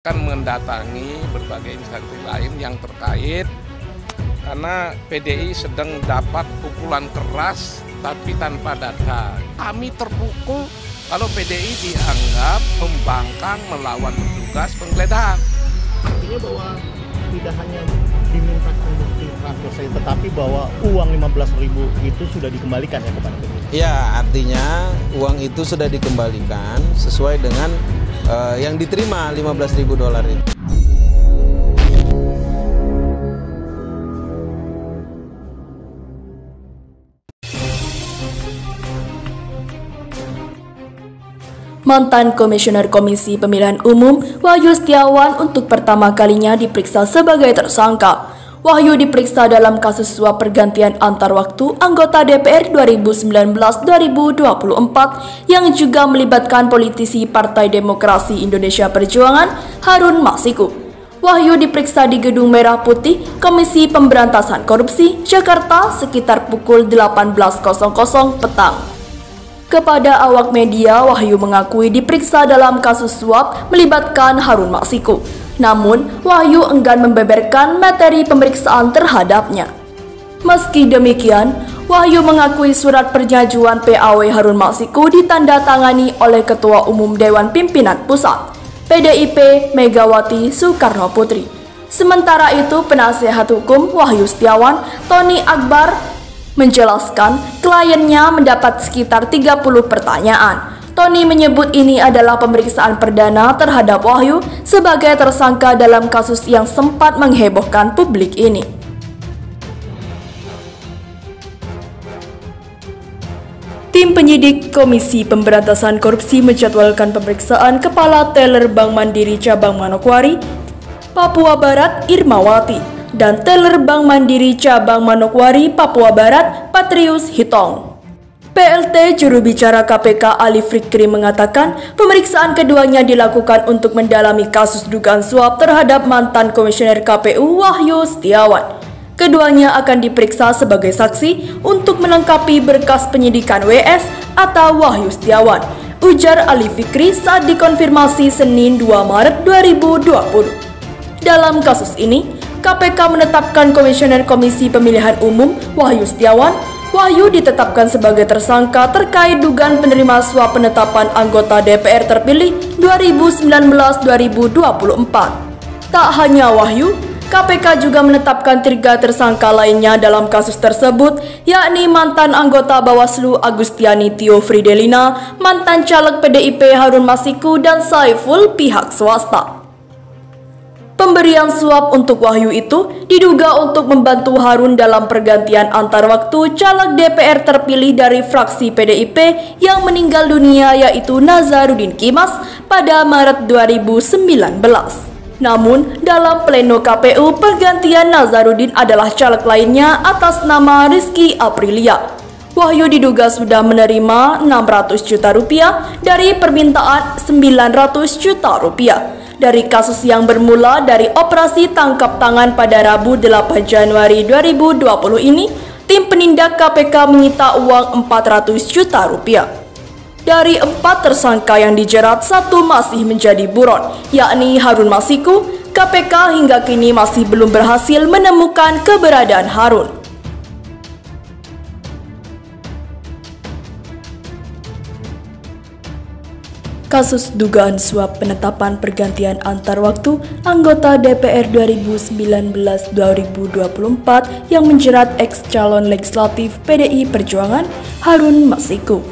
Akan mendatangi berbagai instansi lain yang terkait karena PDI sedang dapat pukulan keras tapi tanpa data. Kami terpukul kalau PDI dianggap membangkang melawan petugas penggeledahan. Artinya bahwa tidak hanya dimintakan bukti transport saja, tetapi bahwa uang 15.000 itu sudah dikembalikan ya kepada PDI? Ya, artinya uang itu sudah dikembalikan sesuai dengan yang diterima $15.000 itu. Mantan Komisioner Komisi Pemilihan Umum Wahyu Setiawan untuk pertama kalinya diperiksa sebagai tersangka. Wahyu diperiksa dalam kasus suap pergantian antar waktu anggota DPR 2019-2024 yang juga melibatkan politisi Partai Demokrasi Indonesia Perjuangan Harun Masiku. Wahyu diperiksa di Gedung Merah Putih Komisi Pemberantasan Korupsi Jakarta sekitar pukul 18.00 petang. Kepada awak media, Wahyu mengakui diperiksa dalam kasus suap melibatkan Harun Masiku. Namun, Wahyu enggan membeberkan materi pemeriksaan terhadapnya. Meski demikian, Wahyu mengakui surat perjanjian PAW Harun Masiku ditandatangani oleh Ketua Umum Dewan Pimpinan Pusat, PDIP Megawati Soekarno Putri. Sementara itu, penasihat hukum Wahyu Setiawan, Tony Akbar, menjelaskan kliennya mendapat sekitar 30 pertanyaan. Tony menyebut ini adalah pemeriksaan perdana terhadap Wahyu sebagai tersangka dalam kasus yang sempat menghebohkan publik ini. Tim penyidik Komisi Pemberantasan Korupsi menjadwalkan pemeriksaan Kepala Teller Bank Mandiri Cabang Manokwari, Papua Barat Irmawati, dan Teller Bank Mandiri Cabang Manokwari, Papua Barat Patrius Hitong. PLT juru bicara KPK Ali Fikri mengatakan pemeriksaan keduanya dilakukan untuk mendalami kasus dugaan suap terhadap mantan Komisioner KPU Wahyu Setiawan. Keduanya akan diperiksa sebagai saksi untuk melengkapi berkas penyidikan WS atau Wahyu Setiawan, ujar Ali Fikri saat dikonfirmasi Senin 2 Maret 2020. Dalam kasus ini, KPK menetapkan Komisioner Komisi Pemilihan Umum Wahyu Setiawan. Wahyu ditetapkan sebagai tersangka terkait dugaan penerima suap penetapan anggota DPR terpilih 2019-2024. Tak hanya Wahyu, KPK juga menetapkan 3 tersangka lainnya dalam kasus tersebut, yakni mantan anggota Bawaslu Agustiani Tio Fridelina, mantan caleg PDIP Harun Masiku, dan Saiful pihak swasta. Pemberian suap untuk Wahyu itu diduga untuk membantu Harun dalam pergantian antar waktu caleg DPR terpilih dari fraksi PDIP yang meninggal dunia, yaitu Nazarudin Kimas pada Maret 2019. Namun, dalam pleno KPU, pergantian Nazarudin adalah caleg lainnya atas nama Rizky Aprilia. Wahyu diduga sudah menerima Rp600 juta dari permintaan Rp900 juta dari kasus yang bermula dari operasi tangkap tangan pada Rabu 8 Januari 2020 ini. Tim penindak KPK menyita uang Rp400 juta. Dari 4 tersangka yang dijerat, 1 masih menjadi buron, yakni Harun Masiku. KPK hingga kini masih belum berhasil menemukan keberadaan Harun. Kasus dugaan suap penetapan pergantian antar waktu anggota DPR 2019-2024 yang menjerat ex-calon legislatif PDI Perjuangan Harun Masiku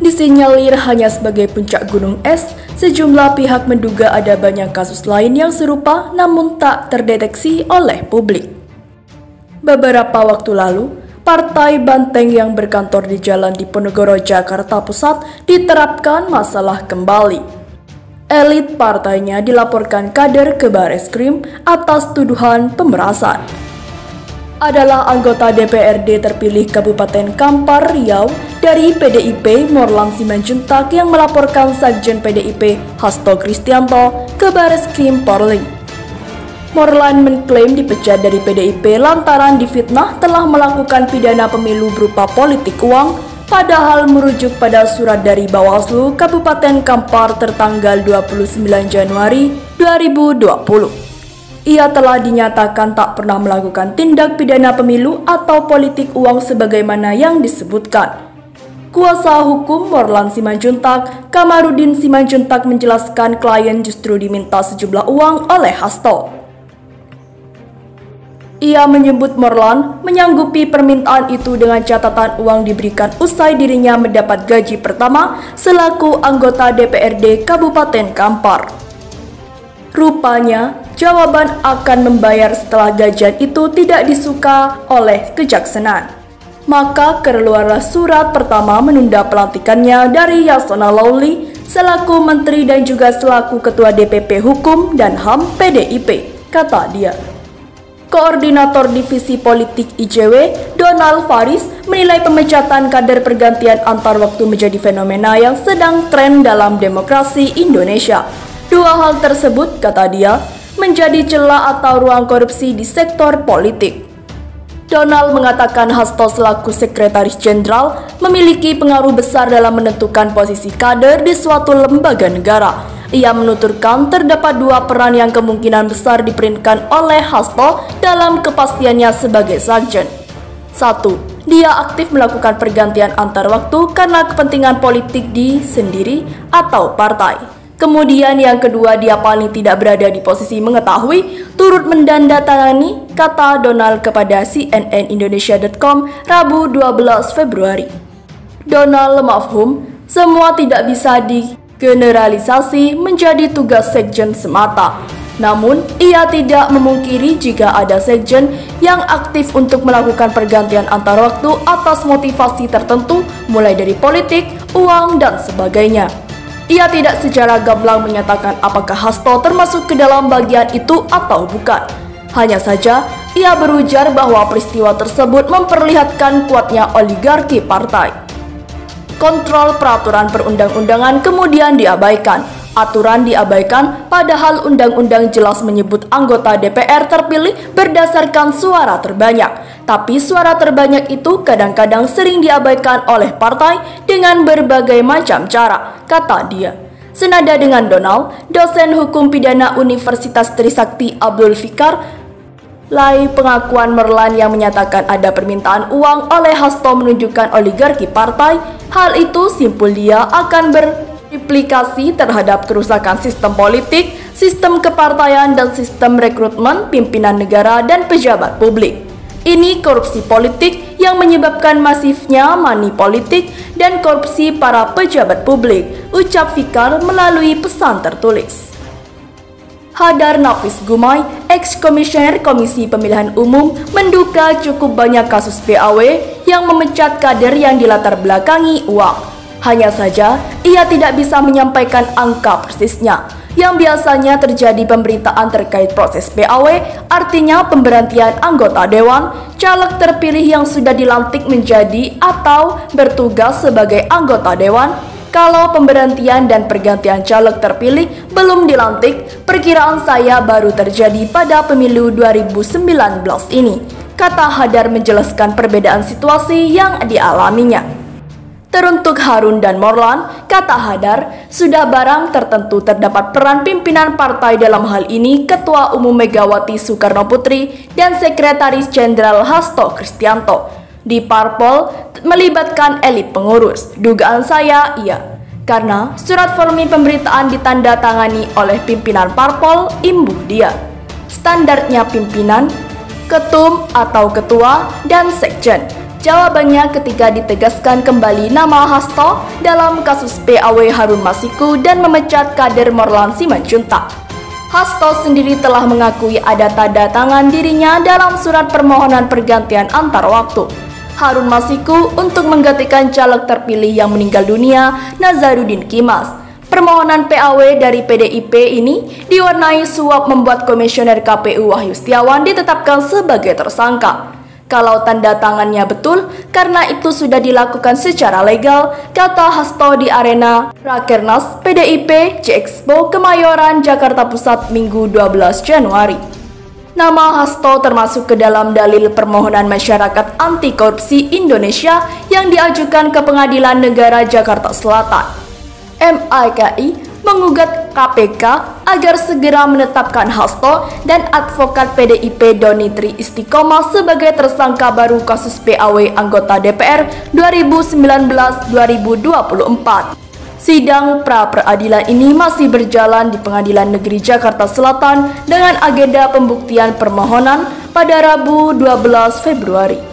disinyalir hanya sebagai puncak gunung es. Sejumlah pihak menduga ada banyak kasus lain yang serupa namun tak terdeteksi oleh publik. Beberapa waktu lalu, Partai Banteng yang berkantor di Jalan Diponegoro, Jakarta Pusat diterapkan masalah kembali. Elit partainya dilaporkan kader ke Bareskrim atas tuduhan pemerasan. Adalah anggota DPRD terpilih Kabupaten Kampar Riau dari PDIP Morlan Simanjuntak yang melaporkan Sekjen PDIP Hasto Kristianto ke Bareskrim Polri. Morlan mengklaim dipecat dari PDIP lantaran difitnah telah melakukan pidana pemilu berupa politik uang, padahal merujuk pada surat dari Bawaslu Kabupaten Kampar tertanggal 29 Januari 2020. Ia telah dinyatakan tak pernah melakukan tindak pidana pemilu atau politik uang sebagaimana yang disebutkan. Kuasa hukum Morlan Simanjuntak, Kamarudin Simanjuntak menjelaskan klien justru diminta sejumlah uang oleh Hasto. Ia menyebut Morlan menyanggupi permintaan itu dengan catatan uang diberikan usai dirinya mendapat gaji pertama selaku anggota DPRD Kabupaten Kampar. Rupanya, jawaban akan membayar setelah gajian itu tidak disuka oleh Kejaksanaan. Maka keluarlah surat pertama menunda pelantikannya dari Yasona Lawli selaku menteri dan juga selaku ketua DPP Hukum dan HAM PDIP, kata dia. Koordinator Divisi Politik IJW, Donald Faris, menilai pemecatan kader pergantian antar waktu menjadi fenomena yang sedang tren dalam demokrasi Indonesia. Dua hal tersebut, kata dia, menjadi celah atau ruang korupsi di sektor politik. Donald mengatakan Hasto selaku sekretaris jenderal memiliki pengaruh besar dalam menentukan posisi kader di suatu lembaga negara. Ia menuturkan terdapat dua peran yang kemungkinan besar diperankan oleh Hasto dalam kepastiannya sebagai sekjen. 1. Dia aktif melakukan pergantian antar waktu karena kepentingan politik di sendiri atau partai. Kemudian yang kedua, dia paling tidak berada di posisi mengetahui, turut mendandatangani, kata Donald kepada cnnindonesia.com Rabu 12 Februari. Donald mafhum, semua tidak bisa digeneralisasi menjadi tugas sekjen semata. Namun, ia tidak memungkiri jika ada sekjen yang aktif untuk melakukan pergantian antar waktu atas motivasi tertentu, mulai dari politik, uang, dan sebagainya. Ia tidak secara gamblang menyatakan apakah Hasto termasuk ke dalam bagian itu atau bukan. Hanya saja, ia berujar bahwa peristiwa tersebut memperlihatkan kuatnya oligarki partai. Kontrol peraturan perundang-undangan kemudian diabaikan. Aturan diabaikan, padahal undang-undang jelas menyebut anggota DPR terpilih berdasarkan suara terbanyak. Tapi suara terbanyak itu kadang-kadang sering diabaikan oleh partai dengan berbagai macam cara, kata dia. Senada dengan Donald, dosen hukum pidana Universitas Trisakti Abdul Fikar, lai pengakuan Morlan yang menyatakan ada permintaan uang oleh Hasto menunjukkan oligarki partai. Hal itu simpul dia akan berimplikasi terhadap kerusakan sistem politik, sistem kepartaian, dan sistem rekrutmen pimpinan negara dan pejabat publik. Ini korupsi politik yang menyebabkan masifnya money politik dan korupsi para pejabat publik, ucap Fikar melalui pesan tertulis. Hadar Nafis Gumai, ex-komisioner Komisi Pemilihan Umum, menduga cukup banyak kasus PAW yang memecat kader yang dilatar belakangi uang. Hanya saja, ia tidak bisa menyampaikan angka persisnya. Yang biasanya terjadi pemberitaan terkait proses PAW, artinya pemberhentian anggota dewan, caleg terpilih yang sudah dilantik menjadi atau bertugas sebagai anggota dewan. Kalau pemberhentian dan pergantian caleg terpilih belum dilantik, perkiraan saya baru terjadi pada pemilu 2019 ini, kata Hadar menjelaskan perbedaan situasi yang dialaminya. Teruntuk Harun dan Morlan, kata Hadar, sudah barang tertentu terdapat peran pimpinan partai dalam hal ini Ketua Umum Megawati Soekarno Putri dan Sekretaris Jenderal Hasto Kristianto. Di parpol melibatkan elit pengurus, dugaan saya iya. Karena surat formi pemberitaan ditandatangani oleh pimpinan parpol, imbuh dia. Standarnya pimpinan, ketum atau ketua, dan sekjen. Jawabannya ketika ditegaskan kembali nama Hasto dalam kasus PAW Harun Masiku dan memecat kader Morlan Simanjuntak. Hasto sendiri telah mengakui ada tanda tangan dirinya dalam surat permohonan pergantian antar waktu Harun Masiku untuk menggantikan caleg terpilih yang meninggal dunia, Nazarudin Kimas. Permohonan PAW dari PDIP ini diwarnai suap membuat Komisioner KPU Wahyu Setiawan ditetapkan sebagai tersangka. Kalau tanda tangannya betul, karena itu sudah dilakukan secara legal, kata Hasto di arena Rakernas PDIP J-Expo Kemayoran, Jakarta Pusat, Minggu 12 Januari. Nama Hasto termasuk ke dalam dalil permohonan masyarakat anti korupsi Indonesia yang diajukan ke Pengadilan Negara Jakarta Selatan. MIKI mengugat KPK agar segera menetapkan Hasto dan advokat PDIP Doni Tri Istiqomah sebagai tersangka baru kasus PAW anggota DPR 2019-2024. Sidang pra-peradilan ini masih berjalan di Pengadilan Negeri Jakarta Selatan dengan agenda pembuktian permohonan pada Rabu 12 Februari.